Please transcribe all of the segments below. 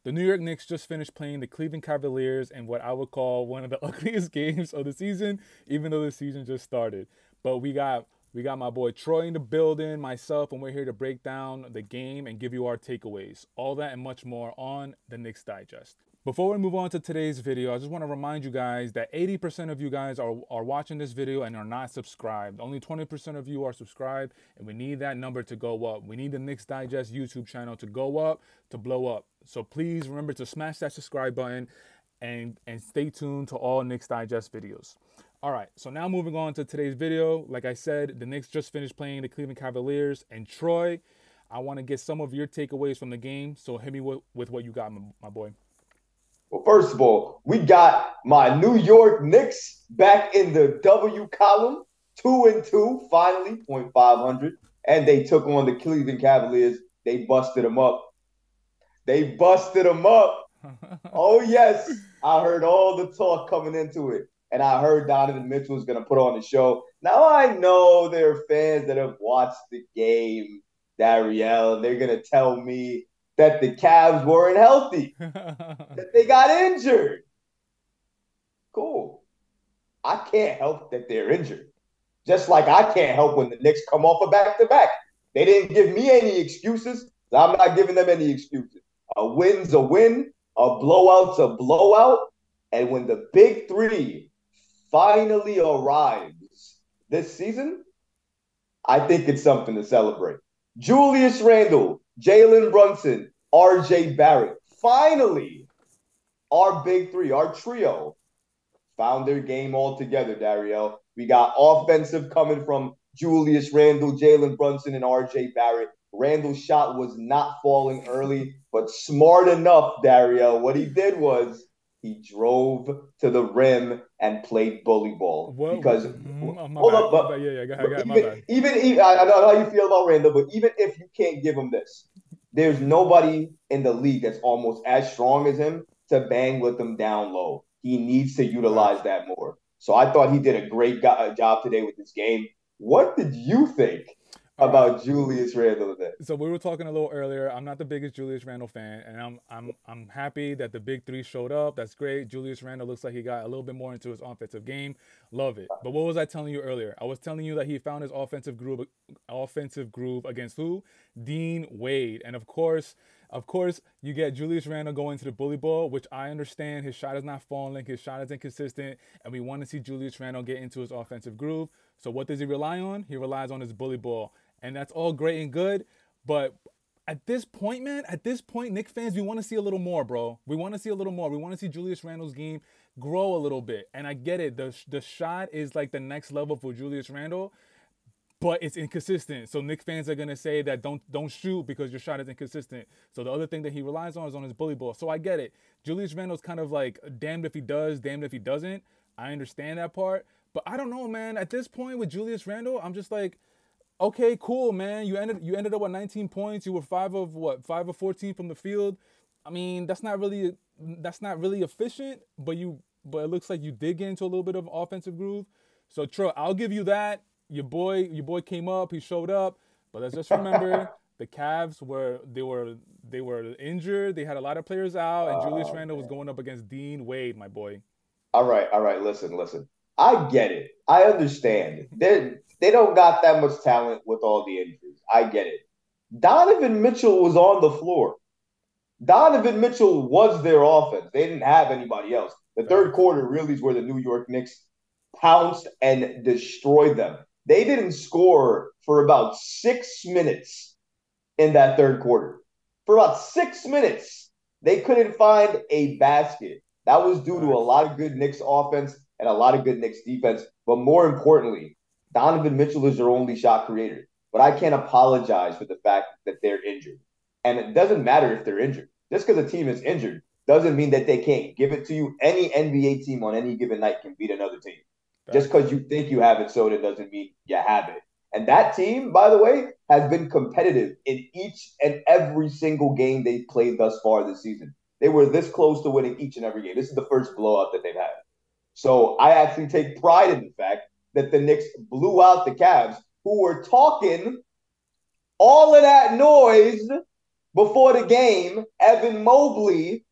The New York Knicks just finished playing the Cleveland Cavaliers in what I would call one of the ugliest games of the season, even though the season just started. But we got my boy Troy in the building, myself, and we're here to break down the game and give you our takeaways. All that and much more on the Knicks Digest. Before we move on to today's video, I just want to remind you guys that 80% of you guys are watching this video and are not subscribed. Only 20% of you are subscribed, and we need that number to go up. We need the Knicks Digest YouTube channel to go up, to blow up. So please remember to smash that subscribe button and stay tuned to all Knicks Digest videos. All right, so now moving on to today's video. Like I said, the Knicks just finished playing the Cleveland Cavaliers. And Troy, I want to get some of your takeaways from the game. So hit me with what you got, my boy. Well, first of all, we got my New York Knicks back in the W column, 2-2, finally, .500. And they took on the Cleveland Cavaliers. They busted them up. Oh, yes. I heard all the talk coming into it. And I heard Donovan Mitchell was going to put on the show. Now, I know there are fans that have watched the game, Dariel, and they're going to tell me that the Cavs weren't healthy, that they got injured. Cool. I can't help that they're injured. Just like I can't help when the Knicks come off a back-to-back. They didn't give me any excuses. So I'm not giving them any excuses. A win's a win. A blowout's a blowout. And when the big three finally arrives this season, I think it's something to celebrate. Julius Randle, Jalen Brunson, RJ Barrett. Finally, our big three, our trio, found their game all together, Dariel. We got offensive coming from Julius Randle, Jalen Brunson, and RJ Barrett. Randle's shot was not falling early, but smart enough, Dariel. What he did was he drove to the rim and played bully ball. Because hold up, but yeah, go ahead, my bad. Even I know how you feel about Randle, but even if you can't give him this, there's nobody in the league that's almost as strong as him to bang with him down low. He needs to utilize that more. So I thought he did a great job today with this game. What did you think about Julius Randle today? So we were talking a little earlier. I'm not the biggest Julius Randle fan, and I'm happy that the big three showed up. That's great. Julius Randle looks like he got a little bit more into his offensive game. Love it. But what was I telling you earlier? I was telling you that he found his offensive groove against who? Dean Wade. And of course, you get Julius Randle going to the bully ball, which I understand. His shot is not falling. His shot is inconsistent. And we want to see Julius Randle get into his offensive groove. So what does he rely on? He relies on his bully ball. And that's all great and good. But at this point, man, Knicks fans, we want to see a little more, bro. We want to see a little more. We want to see Julius Randle's game grow a little bit. And I get it. The shot is like the next level for Julius Randle, but it's inconsistent. So Knicks fans are going to say that don't shoot because your shot is inconsistent. So the other thing that he relies on is on his bully ball. So I get it. Julius Randle's kind of like damned if he does, damned if he doesn't. I understand that part. But I don't know, man. At this point with Julius Randle, I'm just like, okay, cool, man. You ended up with 19 points. You were 5 of 14 from the field. I mean, that's not really efficient, but it looks like you did get into a little bit of offensive groove. So Troy, I'll give you that. Your boy came up, he showed up. But let's just remember the Cavs were injured. They had a lot of players out, and Julius Randle was going up against Dean Wade, my boy. All right. Listen. I get it. I understand. They don't got that much talent with all the injuries. I get it. Donovan Mitchell was on the floor. Donovan Mitchell was their offense. They didn't have anybody else. The third quarter really is where the New York Knicks pounced and destroyed them. They didn't score for about 6 minutes in that third quarter. For about 6 minutes, they couldn't find a basket. That was due to a lot of good Knicks offense and a lot of good Knicks defense. But more importantly, Donovan Mitchell is their only shot creator. But I can't apologize for the fact that they're injured. And it doesn't matter if they're injured. Just because a team is injured doesn't mean that they can't give it to you. Any NBA team on any given night can beat another team. Just because you think you have it soda doesn't mean you have it. And that team, by the way, has been competitive in each and every single game they've played thus far this season. They were this close to winning each and every game. This is the first blowout that they've had. So I actually take pride in the fact that the Knicks blew out the Cavs, who were talking all of that noise before the game, Evan Mobley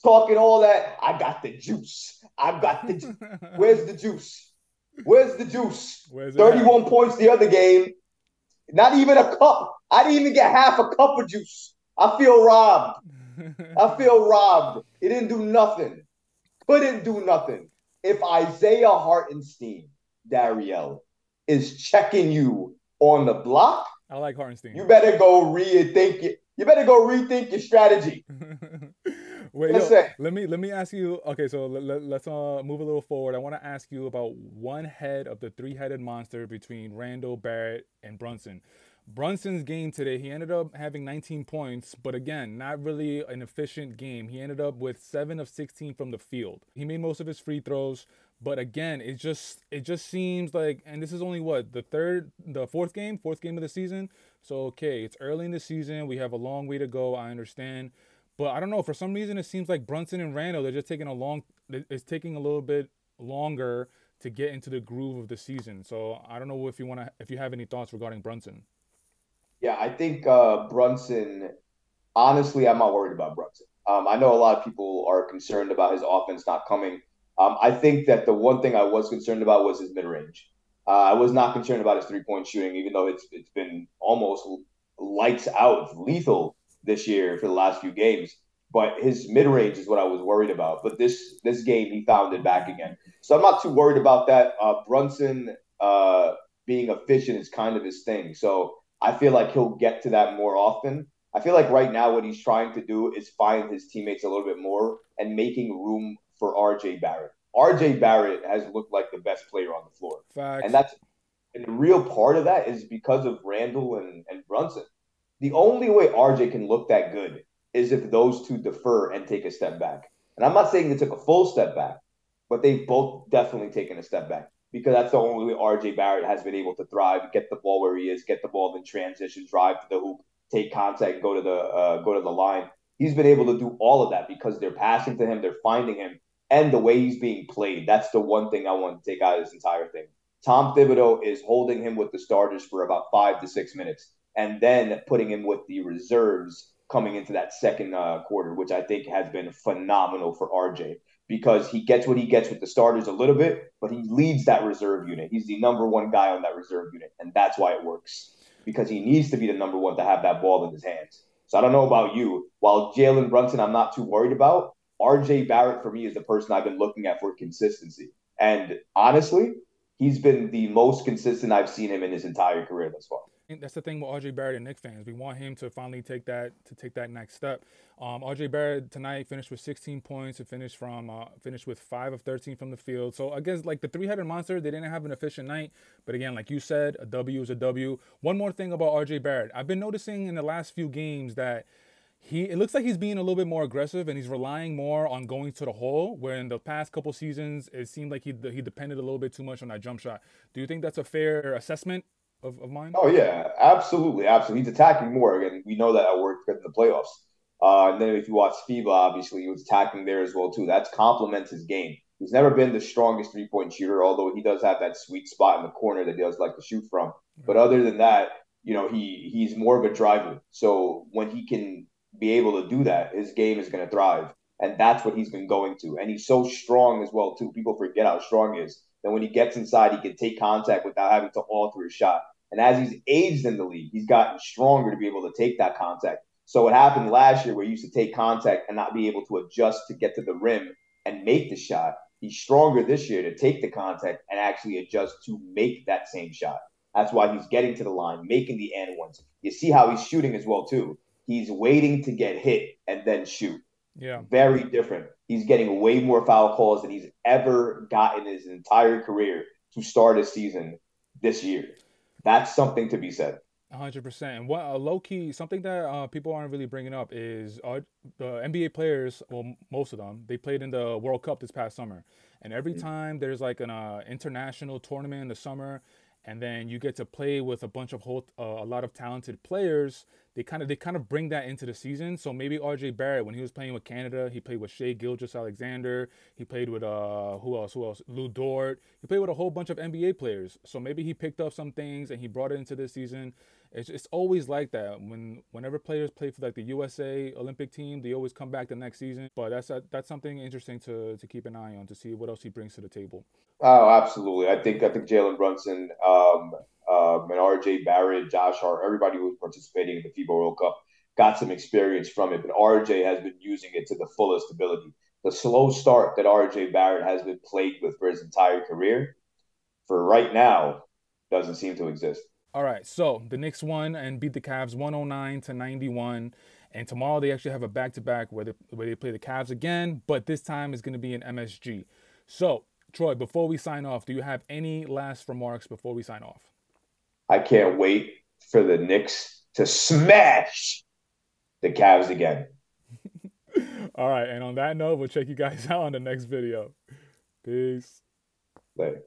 talking all that. I got the juice. I got the juice. Where's the juice? Where's the juice? Where's it at? 31 points the other game. Not even a cup. I didn't even get half a cup of juice. I feel robbed. I feel robbed. He didn't do nothing. Couldn't do nothing. If Isaiah Hartenstein, Dariel, is checking you on the block, I like Hartenstein. you better go rethink it. You better go rethink your strategy. Wait, That's yo, it. let me ask you. Okay, so let's move a little forward. I want to ask you about one head of the three-headed monster between Randle, Barrett, and Brunson. Brunson's game today, he ended up having 19 points, but again, not really an efficient game. He ended up with 7 of 16 from the field. He made most of his free throws, but again, it just seems like, and this is only what the fourth game of the season. So okay, it's early in the season. We have a long way to go. I understand. But I don't know. For some reason, it seems like Brunson and Randall, they're just taking a long. It's taking a little bit longer to get into the groove of the season. So I don't know if you have any thoughts regarding Brunson. Yeah, I think Brunson, honestly, I'm not worried about Brunson. I know a lot of people are concerned about his offense not coming. I think that the one thing I was concerned about was his mid range. I was not concerned about his 3 point shooting, even though it's been almost lights out, lethal this year for the last few games. But his mid range is what I was worried about. But this game, he found it back again. So I'm not too worried about that. Brunson being efficient is kind of his thing. So I feel like he'll get to that more often. I feel like right now what he's trying to do is find his teammates a little bit more and making room for RJ Barrett. RJ Barrett has looked like the best player on the floor. And Facts. that's and the real part of that is because of Randall and Brunson. The only way RJ can look that good is if those two defer and take a step back. And I'm not saying they took a full step back, but they've both definitely taken a step back because that's the only way RJ Barrett has been able to thrive, get the ball where he is, get the ball in transition, drive to the hoop, take contact, go to the line. He's been able to do all of that because they're passing to him, they're finding him, and the way he's being played. That's the one thing I want to take out of this entire thing. Tom Thibodeau is holding him with the starters for about 5 to 6 minutes, and then putting him with the reserves coming into that second quarter, which I think has been phenomenal for RJ because he gets what he gets with the starters a little bit, but he leads that reserve unit. He's the number one guy on that reserve unit, and that's why it works because he needs to be the number one to have that ball in his hands. So I don't know about you. While Jalen Brunson, I'm not too worried about. RJ Barrett for me is the person I've been looking at for consistency. And honestly, he's been the most consistent I've seen him in his entire career thus far. And that's the thing with RJ Barrett and Knicks fans. We want him to finally take that next step. RJ Barrett tonight finished with 16 points. It finished with 5 of 13 from the field. So I guess like the three-headed monster, they didn't have an efficient night. But again, like you said, a W is a W. One more thing about RJ Barrett. I've been noticing in the last few games that it looks like he's being a little bit more aggressive and he's relying more on going to the hole, where in the past couple seasons it seemed like he depended a little bit too much on that jump shot. Do you think that's a fair assessment of mine? Oh yeah, absolutely, absolutely. He's attacking more, and we know that at work in the playoffs. And then if you watch FIBA, obviously he was attacking there as well too. That complements his game. He's never been the strongest 3 point shooter, although he does have that sweet spot in the corner that he does like to shoot from. But Right. other than that, he's more of a driver. So when he can be able to do that, his game is going to thrive, and that's what he's been going to. And he's so strong as well too. People forget how strong he is. That when he gets inside, he can take contact without having to alter his shot. And as he's aged in the league, he's gotten stronger to be able to take that contact. So what happened last year where he used to take contact and not be able to adjust to get to the rim and make the shot, he's stronger this year to take the contact and actually adjust to make that same shot. That's why he's getting to the line, making the and ones. You see how he's shooting as well too. He's waiting to get hit and then shoot. Yeah. Very different. He's getting way more foul calls than he's ever gotten in his entire career to start a season this year. That's something to be said. 100%. And what low key something that people aren't really bringing up is the NBA players. Well, most of them they played in the World Cup this past summer, and every time there's like an international tournament in the summer, and then you get to play with a bunch of a lot of talented players. They kind of bring that into the season. So maybe RJ Barrett, when he was playing with Canada, he played with Shea Gilgeous-Alexander. He played with who else? Lou Dort. He played with a whole bunch of NBA players. So maybe he picked up some things and he brought it into this season. It's always like that. Whenever players play for like the USA Olympic team, they always come back the next season. But that's something interesting to keep an eye on to see what else he brings to the table. Oh, absolutely. I think Jalen Brunson, and RJ Barrett, Josh Hart, everybody who was participating in the FIBA World Cup got some experience from it. But RJ has been using it to the fullest ability. The slow start that RJ Barrett has been plagued with for his entire career, for right now, doesn't seem to exist. All right, so the Knicks won and beat the Cavs 109-91, and tomorrow they actually have a back-to-back where they play the Cavs again, but this time is going to be in MSG. So, Troy, before we sign off, do you have any last remarks before we sign off? I can't wait for the Knicks to smash the Cavs again. All right, and on that note, we'll check you guys out on the next video. Peace. Later.